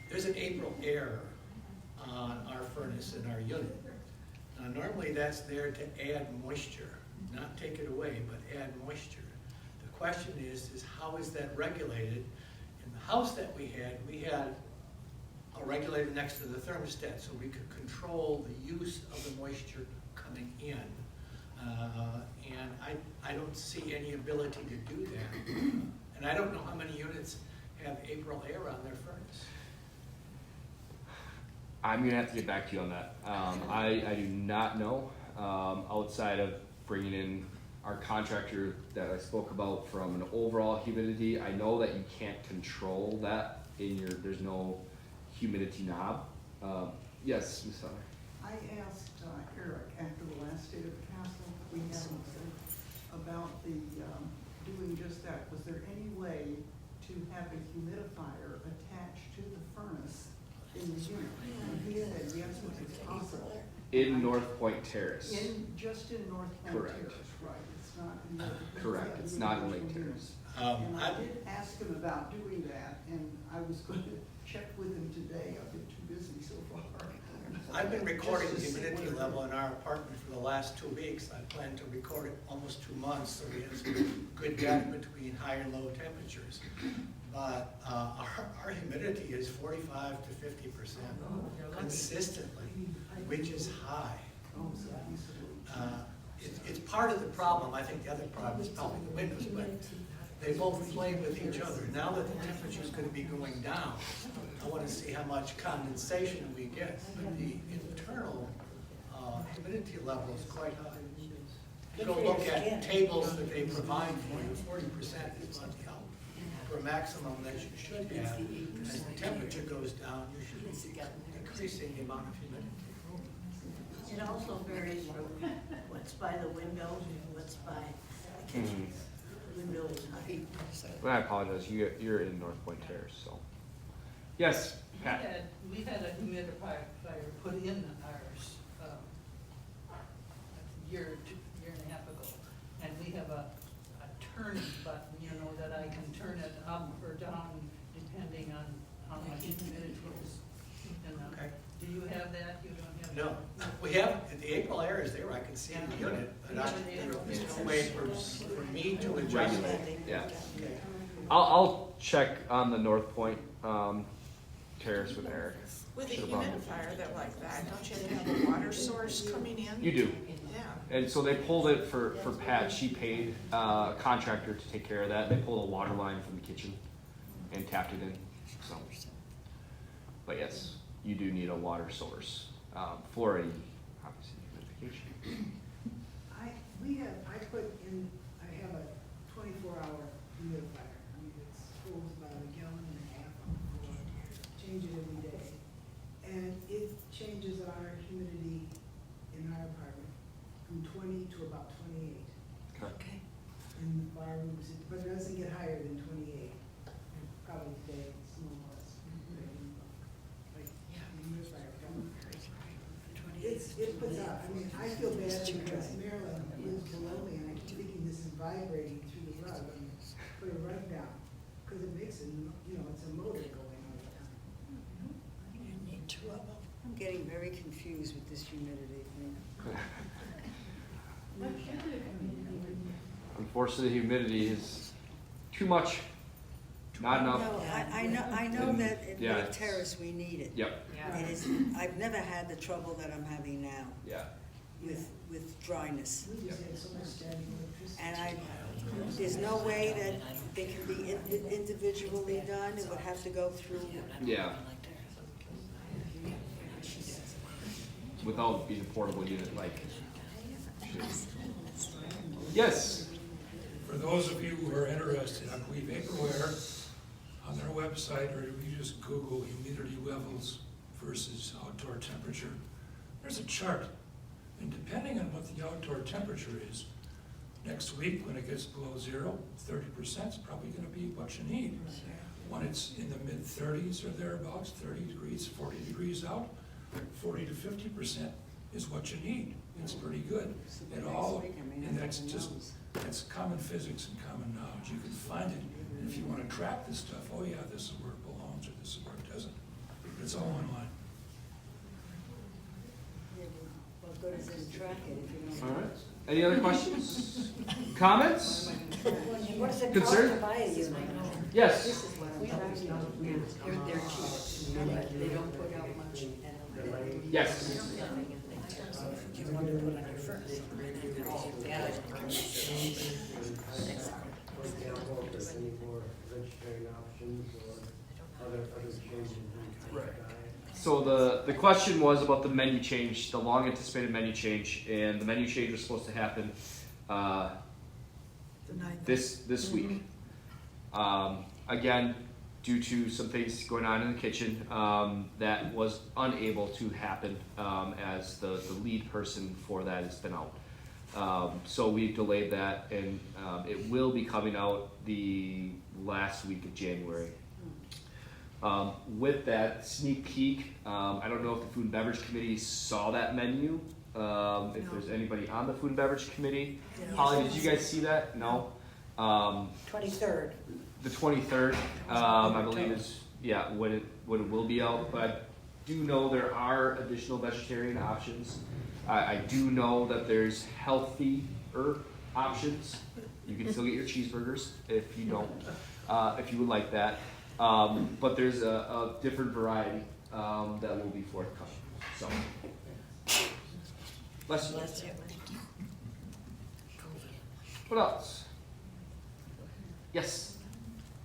There's an April air on our furnace in our unit. Now, normally that's there to add moisture, not take it away, but add moisture. The question is how is that regulated? In the house that we had a regulator next to the thermostat so we could control the use of the moisture coming in. And I don't see any ability to do that. And I don't know how many units have April air on their furnace. I'm gonna have to get back to you on that. I do not know, outside of bringing in our contractor that I spoke about from an overall humidity. I know that you can't control that there's no humidity knob. Yes, Ms. Feller. I asked Eric after the last state of the castle we had about the doing just that. Was there any way to have a humidifier attached to the furnace in the unit? And he said yes, it was possible. In North Point Terrace. Just in North Point Correct. Terrace, right? It's not in the. Correct, it's not in Lake Terrace. And I did ask him about doing that, and I was going to check with him today. I've been too busy so far. I've been recording the Just to see humidity where- level in our apartment for the last 2 weeks. I plan to record it almost 2 months, so we have some good data between high and low temperatures. But our humidity is 45 to 50% consistently, which is high. Oh, so he's- It's part of the problem. I think the other problem is probably the windows, but they both play with each other. Now that the temperature is going to be going down, I want to see how much condensation we get. But the internal humidity level is quite high. If you go look at tables that they provide for you, 40% is what the for a maximum that you should have. As the temperature goes down, you should be increasing the amount of humidity. It also varies from what's by the window and what's by the kitchen. The window is high. But I apologize, you're in North Point Terrace, so. Yes, Pat. We had a humidifier put in ours a year and a half ago. And we have a turn button, you know, that I can turn it up or down depending on how much humidity is. Okay. Do you have that? You don't have No, that? we have, the April air is there, I can see it in the unit, but there's no way for me to adjust it. Yeah. Okay. I'll check on the North Point terrace with Eric. With a Should've brought him. humidifier that like that, don't you have a water source coming in? You do. Yeah. And so they pulled it for Pat. She paid a contractor to take care of that. They pulled a water line from the kitchen and tapped it in. So, but yes, you do need a water source for a obviously humidification. I have a 24-hour humidifier. I mean, it holds about a gallon and a half on the floor. Change it every day. And it changes our humidity in our apartment from 20 to about 28. Okay. In bar rooms, but it doesn't get higher than 28. Probably today it's no less. Like, humidifier. It puts out, I mean, I feel bad because Marilyn lives below me and I keep thinking this is vibrating through the rug. And put it right down, because it makes it, you know, it's a motor going all the time. You need two of them. I'm getting very confused with this humidity thing. Unfortunately, humidity is too much. Not enough. No, I know And, that at yeah, Lake it's- Terrace we need it. Yep. It is, I've never had the trouble that I'm having now Yeah. with dryness. We just had so much standing electricity. And there's no way that they can be individually done, it would have to go through. Yeah. Without being a portable unit, like. Yes. For those of you who are interested, I believe Vaporware on their website, or if you just Google humidity levels versus outdoor temperature, there's a chart. And depending on what the outdoor temperature is, next week when it gets below 0, 30% is probably gonna be what you need. When it's in the mid-30s or thereabouts, 30 degrees, 40 degrees out, 40 to 50% is what you need. It's pretty good. And that's common physics and common knowledge. You can find it. And if you want to track this stuff, oh yeah, this is where it belongs or this is where it doesn't. It's all online. What good is it to track it if you don't? All right. Any other questions? Comments? What does it cost Concern? to buy a unit? Yes. This is what I'm talking about. They're cheap, and they don't put out much. Yes. You want to put on your furnace. Yeah. For example, if there's any more vegetarian options or other changes in diet. So the question was about the menu change, the long anticipated menu change, and the menu change was supposed to happen this week. Again, due to some things going on in the kitchen, that was unable to happen as the lead person for that has been out. So we've delayed that, and it will be coming out the last week of January. With that sneak peek, I don't know if the Food and Beverage Committee saw that menu. If there's anybody on the Food and Beverage Committee. Holly, did you guys see that? No? 23rd. The 23rd, I believe is, when it will be out, but I do know there are additional vegetarian options. I do know that there's healthier options. You can still get your cheeseburgers if you don't, if you would like that. But there's a different variety that will be forthcoming. So, bless you. What else? Yes.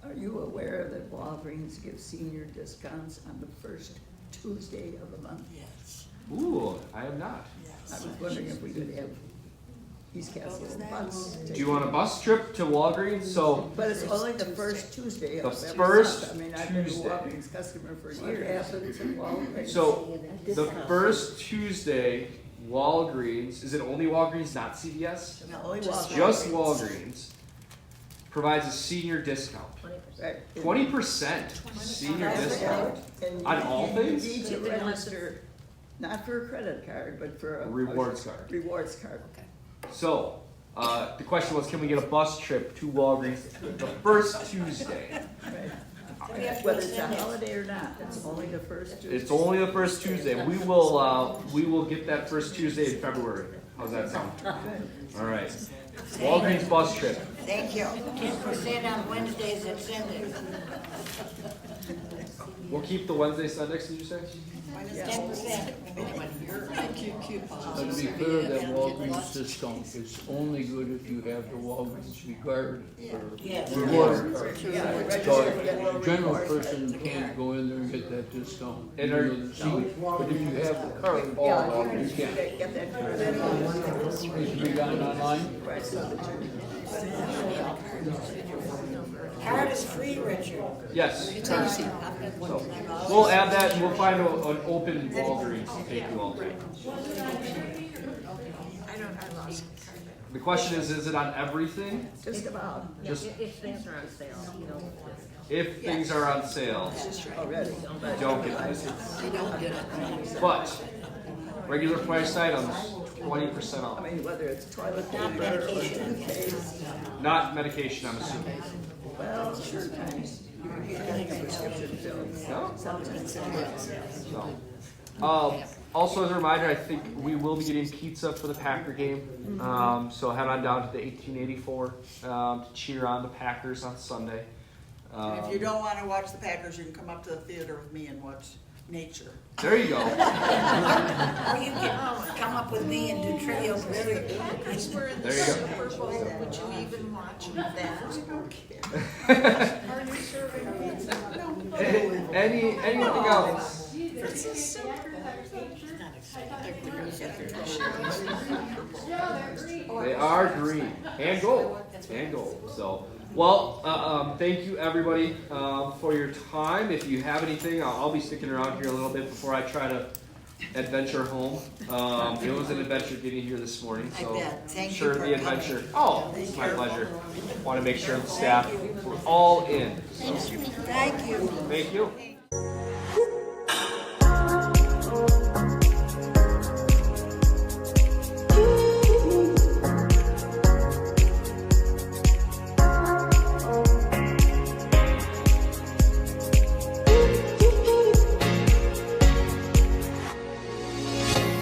Are you aware that Walgreens gives senior discounts on the first Tuesday of the month? Yes. Ooh, I am not. I was wondering if we could have East Castle bus. Do you want a bus trip to Walgreens? So, But it's only the first Tuesday of the every first month. I mean, I've been a Tuesday. Walgreens customer for What years. happens in Walgreens? So the first Tuesday, Walgreens, is it only Walgreens, not CVS? No, only Walgreens. Just Walgreens provides a senior discount. Right. 20% senior discount And on all you things? need to register, not for a credit card, but for a Rewards card. Rewards card. So, The question was, can we get a bus trip to Walgreens the first Tuesday? Whether it's a holiday or not, it's only the first Tuesday. It's only the first Tuesday. We will get that first Tuesday in February. How's that sound? All right. Walgreens bus trip. Thank you. 10% on Wednesdays and Sundays. We'll keep the Wednesday, Sundays, did you say? 10%. But to be clear, that Walgreens discount is only good if you have the Walgreens regard Yes. or reward card. So a general person can't go in there and get that discount. And But if you have the card, you can. Get that card. It can be done online. Right, so Card is free, Richard. Yes. It's easy. So, we'll add that and we'll find an open Walgreens to take you all to. I lost. The question is it on everything? just about. Just If things are on sale, you know. if things are on sale, Already. you don't get this. They don't get it. But regular priced items, 20% I off. mean, whether it's toilet Not paper or medication. toothpaste. Not medication, I'm assuming. Well, sometimes you're getting a prescription filled. No? Sometimes it's So, also as a reminder, I think we will be getting pizza for the Packer game. So head on down to the 1884 to cheer on the Packers on Sunday. And if you don't wanna watch the Packers, you can come up to the theater with me and watch nature. There you go. Or you can come up with me and do Trivial Pursuit. Packers were in the There you go. Super Bowl, would you even watch that? Are you serving pizza? No. Anything else? This is so They are green and gold and gold. So, well, thank you everybody for your time. If you have anything, I'll be sticking around here a little bit before I try to adventure home. It was an adventure getting here this morning, so I bet. Thank sure you for the coming. adventure. Oh, it's my pleasure. Want to make sure the staff were all in. So, Thank you. thank you.